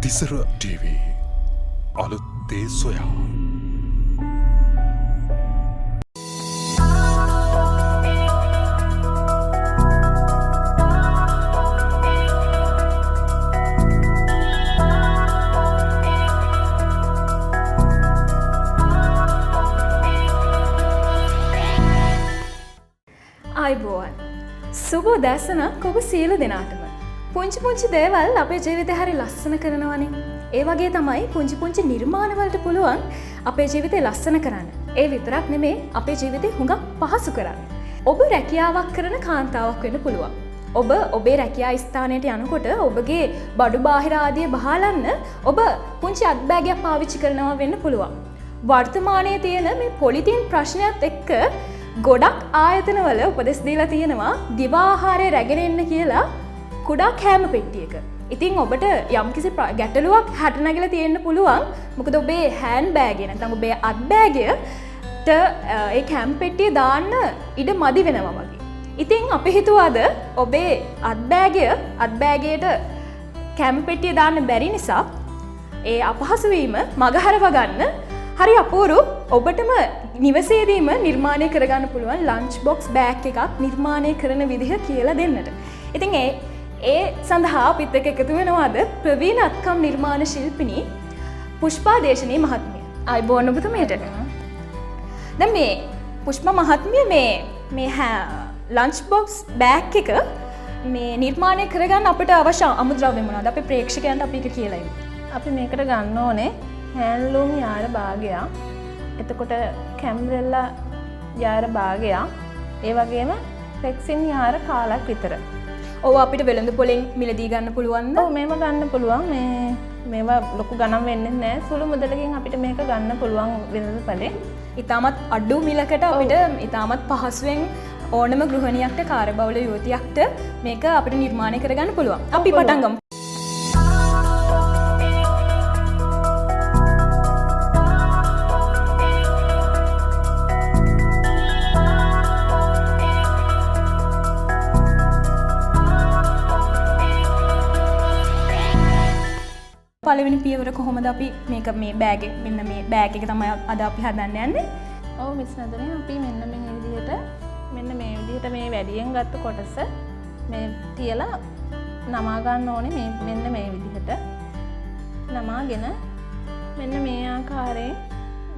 Thisara TV අලුත් දේ සොයා අයිබෝවන් සුබ උදෑසනක් ඔබ සියලු දෙනාටම. පුංචි පුංචි දේවල් අපේ ජීවිතේ හරි ලස්සන කරනවනේ. ඒ වගේ තමයි පුංචි පුංචි නිර්මාණ වලට පුළුවන් අපේ ජීවිතේ ලස්සන කරන්න. ඒ විතරක් නෙමේ අපේ ජීවිතේ හුඟක් පහසු කරන්න. ඔබ රැකියාවක් කරන කාන්තාවක් වෙන්න පුළුවන්. ඔබ ඔබේ රැකියා ස්ථානයට යනකොට ඔබගේ බඩු බාහිර ආදිය බහලන්න ඔබ පුංචි අත්බෑගයක් පාවිච්චි කරනවා වෙන්න පුළුවන්. වර්තමානයේ තියෙන මේ පොලිතීන් ප්‍රශ්නයත් එක්ක ගොඩක් ආයතනවල උපදෙස් දීලා තියෙනවා දිවා ආහාරය රැගෙන එන්න කියලා කුඩා කෑම පෙට්ටියක. ඉතින් ඔබට යම්කිසි ගැටලුවක් හැට නැගිලා තියෙන්න පුළුවන්. මොකද ඔබේ හෑන්ඩ් බෑග් එක නැත්නම් ඔබේ අත් බෑගයට ඒ කෑම පෙට්ටිය දාන්න ඉඩ මදි වෙනවා වගේ. ඉතින් අපි හිතුවාද ඔබේ අත් බෑගයට කෑම පෙට්ටිය දාන්න බැරි නිසා ඒ අපහසු වීම මගහරව ගන්න හරි අපූරු ඔබටම නිවසේදීම නිර්මාණය කරගන්න පුළුවන් ලන්ච් බොක්ස් බෑග් එකක් නිර්මාණය කරන විදිහ කියලා දෙන්නට. ඉතින් ඒ සඳහා අපිත් එක්ක එකතු වෙනවාද ප්‍රවීණ අත්කම් නිර්මාණ ශිල්පිනී පුෂ්පා දේශනී මහත්මිය. අයිබෝන් ඔබතුමියට. දැන් මේ පුෂ්පා මහත්මිය මේ ලන්ච් බොක්ස් බෑග් එක මේ නිර්මාණය කරගන්න අපිට අවශ්‍ය අමුද්‍රව්‍ය මොනවද? අපේ ප්‍රේක්ෂකයන්ට අපි එක කියලා ඉමු. අපි මේකට ගන්න ඕනේ හැන්ඩ්ලූම් යාර භාගයක්, එතකොට කැම්බ්‍රෙල්ලා යාර භාගයක්, ඒ වගේම ෆෙක්සින් යාර කාලක් විතර. ඔව් අපිට වෙළඳ පොලෙන් මිලදී ගන්න පුළුවන්ද? ඔව් මේව ගන්න පුළුවන්. මේවා ලොකු ගණන් වෙන්නේ නැහැ. සුළු මුදලකින් අපිට මේක ගන්න පුළුවන් වෙළඳ පොලේ. ඉතාමත් අඩු මිලකට අපිට ඉතාමත් පහසුවෙන් ඕනම ගෘහණියක්ට කාර්යබහුල යුවතියක්ට මේක අපිට නිර්මාණය කරගන්න පුළුවන්. අපි පටන් ගමු. පළවෙනි පියවර කොහොමද අපි මේක මේ බෑග් එක මෙන්න මේ බෑග් එක තමයි අද අපි හදන්න යන්නේ. ඔව් මිස් නදනේ අපි මෙන්න මේ විදිහට මේ වැඩියෙන් ගත්ත කොටස මේ තියලා නමා ගන්න ඕනේ මෙන්න මේ විදිහට. නමාගෙන මෙන්න මේ ආකාරයෙන්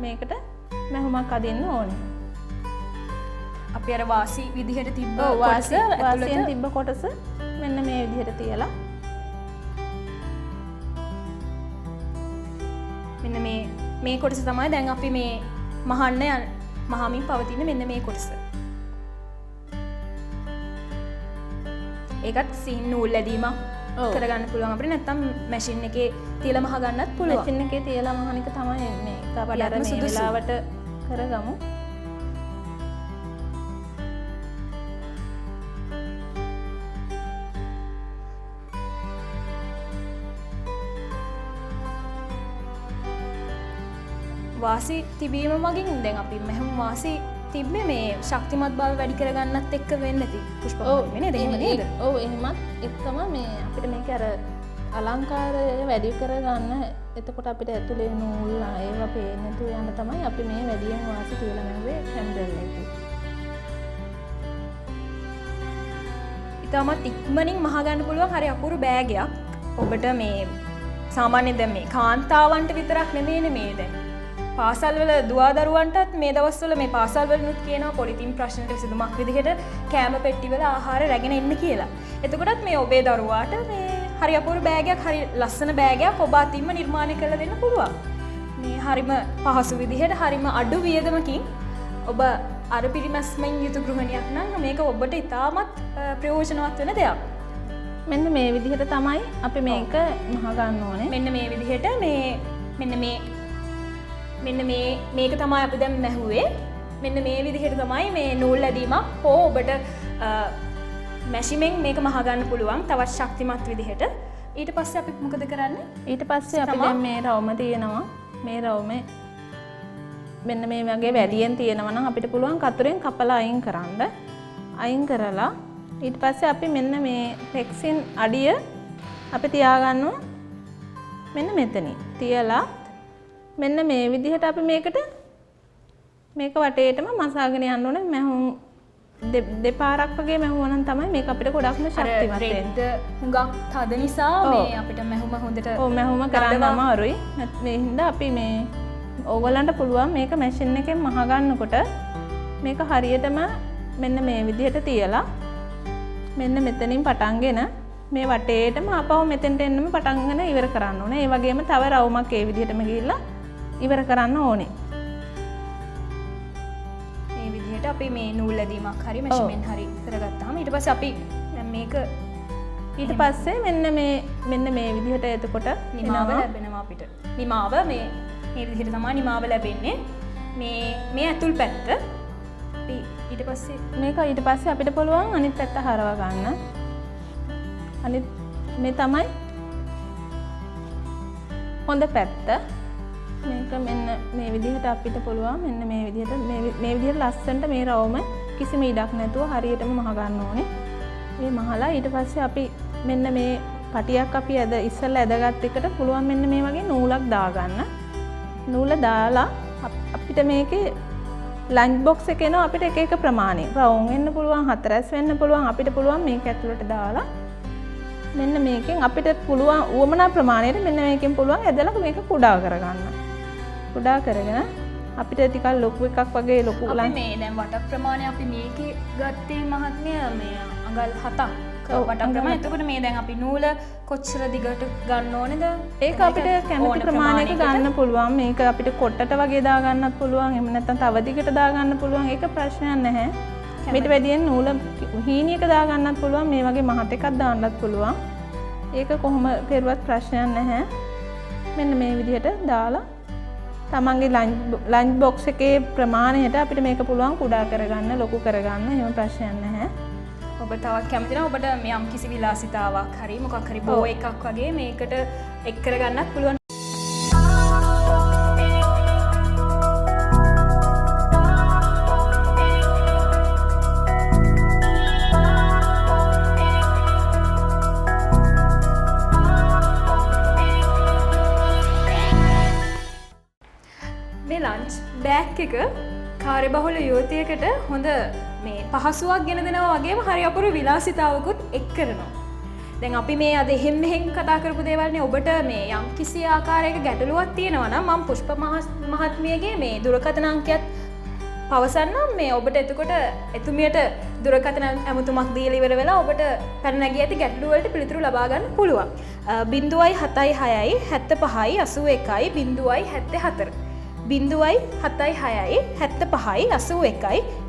මේකට මැහුමක් අදින්න ඕනේ. අපි අර වාසි විදිහට තිබ්බ වාසියෙන් තිබ්බ කොටස මෙන්න මේ විදිහට තියලා මෙන්න මේ කොටස තමයි දැන් අපි මේ මහමින් පවතින මෙන්න මේ කොටස. ඒකත් සිහින් නූල් ඇදීමක් කරගන්න පුළුවන් අපිට. නැත්නම් මැෂින් එකේ තියලා මහ ගන්නත් පුළුවන්. මැෂින් එකේ තියලා මහන එක තමයි මේ අපි අර මේ වෙලාවට කරගමු. වාසි තිබීම මගින් දැන් අපි මෙහෙම වාසි තිබ්බේ මේ ශක්තිමත් බව වැඩි කරගන්නත් එක්ක වෙන්න ඇති. පුෂ්පා නේද? එහෙම නේද? ඔව් එහෙමත් එක්කම මේ අපිට මේක අර අලංකාරය වැඩි කරගන්න එතකොට අපිට ඇතුලේ නූල් ඒවා පේන්නේ නැතුව යන තමයි අපි මේ වැඩියෙන් වාසි තියලා නැවේ කැම්බරල් එකේ. ඉතාමත් ඉක්මනින් මහ ගන්න පුළුවන් හරි අපූරු බෑගයක්. ඔබට මේ සාමාන්‍යයෙන් දැන් මේ කාන්තාවන්ට විතරක් නෙමෙයිනේ මේ දැන් පාසල්වල දුවදරුවන්ටත් මේ දවස්වල මේ පාසල්වලුත් කියනවා පොලිතින් ප්‍රශ්නට විසඳුමක් විදිහට කෑම පෙට්ටිවල ආහාර රැගෙන එන්න කියලා. එතකොටත් මේ ඔබේ දරුවාට මේ හරි අපූරු බෑගයක් හරි ලස්සන බෑගයක් ඔබ අතින්ම නිර්මාණය කරලා දෙන්න පුළුවන්. මේ හරිම පහසු විදිහට හරිම අඩු වියදමකින් ඔබ අර පිරිමැස්මෙන් යුතු ගෘහණියක් නම් මේක ඔබට ඉතාමත් ප්‍රයෝජනවත් වෙන දෙයක්. මෙන්න මේ විදිහට තමයි අපි මේක මහ ගන්න ඕනේ. මෙන්න මේ විදිහට මෙන්න මේක තමයි අපි දැන් මැහුවේ. මෙන්න මේ විදිහට තමයි මේ නූල් ඇදීමක් හෝ ඔබට මැෂිමෙන් මේක මහ ගන්න පුළුවන් තවත් ශක්තිමත් විදිහට. ඊට පස්සේ අපි මොකද කරන්නේ? ඊට පස්සේ අපි දැන් මේ රවුම තියෙනවා. මේ රවුමේ මෙන්න මේ වගේ වැඩියෙන් තියෙනවා නම් අපිට පුළුවන් කතුරෙන් කපලා අයින් කරන්න. අයින් කරලා ඊට පස්සේ අපි මෙන්න මේ රෙක්සින් අඩිය අපි තියාගන්නවා මෙන්න මෙතනින් තියලා මෙන්න මේ විදිහට අපි මේක වටේටම මසාගෙන යන්න ඕනේ. මැහුම් දෙපාරක් වගේ මැහුවනම් තමයි මේක අපිට ගොඩක්ම ශක්තිමත් වෙන්නේ. හුඟක් තද නිසා මේ අපිට මැහුම හොඳට මැහුම කරන්න අමාරුයි. මේ හින්දා අපි මේ ඕගොල්ලන්ට පුළුවන් මේක මැෂින් එකෙන් මහ ගන්නකොට මේක හරියටම මෙන්න මේ විදිහට තියලා මෙන්න මෙතනින් පටන්ගෙන මේ වටේටම ආපහු මෙතෙන්ට එන්නම පටන්ගෙන ඉවර කරන්න ඕනේ. ඒ වගේම තව රවුමක් ඒ විදිහටම ගිහිල්ලා ඉවර කරන්න ඕනේ. මේ විදිහට අපි මේ නූල් ඇදීමක් හරි මැෂිමෙන් හරි කරගත්තාම ඊට පස්සේ අපි දැන් මේක ඊට පස්සේ මෙන්න මේ විදිහට එතකොට නිමාව ලැබෙනවා අපිට. නිමාව මේ විදිහට තමයි නිමාව ලැබෙන්නේ. මේ ඇතුල් පැත්ත අපි ඊට පස්සේ අපිට පුළුවන් අනිත් පැත්ත හරව ගන්න. අනිත් මේ තමයි හොඳ පැත්ත. මේක මෙන්න මේ විදිහට අපිට පුළුවන් මෙන්න මේ විදිහට ලස්සනට මේ රවුම කිසිම ඉඩක් නැතුව හරියටම මහ ගන්න ඕනේ. මේ මහලා ඊට පස්සේ අපි මෙන්න මේ පටියක් අපි ඉස්සෙල්ලා ඇදගත් එකට පුළුවන් මෙන්න මේ වගේ නූලක් දාගන්න. නූල දාලා අපිට මේකේ ලන්ච් බොක්ස් එකේ නෝ අපිට එක එක ප්‍රමාණය රවුම් වෙන්න පුළුවන්, හතරැස් වෙන්න පුළුවන්. අපිට පුළුවන් මේක ඇතුළට දාලා මෙන්න මේකෙන් අපිට පුළුවන් උවමනා ප්‍රමාණයට මෙන්න මේකෙන් පුළුවන් ඇදලා මේක කුඩා කරගන්න. කුඩා කරගෙන අපිට ටිකක් ලොකු එකක් වගේ ලොකු අපි මේ දැන් වට ප්‍රමාණය අපි මේකේ ගත්තේ මහත්මිය මේ අඟල් 7ක් වට ප්‍රමාණය. එතකොට මේ දැන් අපි නූල කොච්චර දිගට ගන්න ඕනේද? ඒක අපිට කැමති ප්‍රමාණයක ගන්න පුළුවන්. මේක අපිට කොටට වගේ දා ගන්නත් පුළුවන්. එහෙම නැත්නම් තව දිගට දා ගන්න පුළුවන්. ඒක ප්‍රශ්නයක් නැහැ. මේට වැඩියෙන් නූල හීනියක දා ගන්නත් පුළුවන්. මේ වගේ මහත් එකක් දාන්නත් පුළුවන්. ඒක කොහොම කෙරුවත් ප්‍රශ්නයක් නැහැ. මෙන්න මේ විදිහට දාලා තමන්ගේ ලන්ච් බොක්ස් එකේ ප්‍රමාණයට අපිට මේක පුළුවන් කුඩා කරගන්න, ලොකු කරගන්න. එහෙම ප්‍රශ්නයක් නැහැ. ඔබ තවත් කැමති නම් ඔබට යම් කිසි විලාසිතාවක් හරි මොකක් හරි බෝ එකක් වගේ මේකට එක් කරගන්නත් පුළුවන්. මේ ලන්ච් බෑග් එක කාර්යබහුල යුවතියකට හොඳ මේ පහසුවක් ගෙන දෙනවා වගේම හරි අපුරු විලාසිතාවකුත් එක් කරනවා. දැන් අපි මේ අද එහෙම් මෙහෙම් කතා කරපු දේවල්නේ. ඔබට මේ යම් කිසි ආකාරයක ගැටලුවක් තියෙනවා නම් මම පුෂ්ප මහත්මියගේ මේ දුරකථන අංකයත් පවසන්නම්. මේ ඔබට එතකොට එතුමියට දුරකථන ඇමතුමක් දීලා ඉවර වෙලා ඔබට පැන නැගී ඇති ගැටලු වලට පිළිතුරු ලබා ගන්න පුළුවන්. 076 75 81 074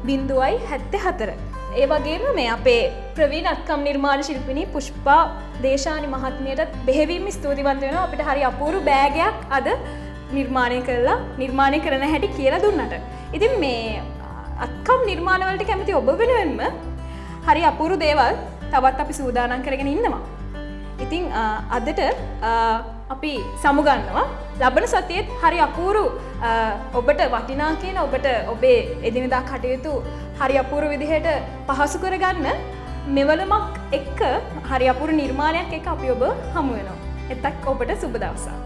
076 ඒ වගේම මේ අපේ ප්‍රවීණ අත්කම් නිර්මාණ ශිල්පිනී පුෂ්පා දේශානි මහත්මියටත් බෙහෙවින්ම ස්තුතිවන්ත වෙනවා. අපිට හරි අපූර්ව බෑගයක් අද නිර්මාණය කරන හැටි කියලා දුන්නට. ඉතින් මේ අත්කම් නිර්මාණවලට කැමති ඔබ වෙනුවෙන්ම හරි අපූර්ව දේවල් තවත් අපි සූදානම් කරගෙන ඉන්නවා. ඉතින් අදට අපි සමුගන්නවා. ලබන සතියේත් හරි අපූරු ඔබට වටිනා කියන ඔබට ඔබේ එදිනෙදා කටයුතු හරි අපූරු විදිහට පහසු කරගන්න මෙවලමක් එක්ක හරි අපූරු නිර්මාණයක් එක්ක අපි ඔබ හමු වෙනවා. එතක් ඔබට සුබ දවසක්.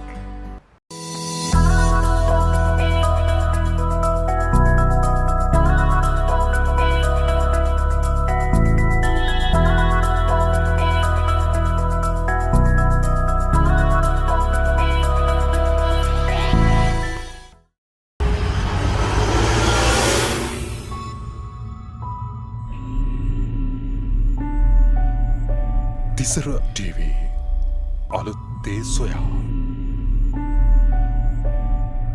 තිසර TV අලුත් දේ සොයා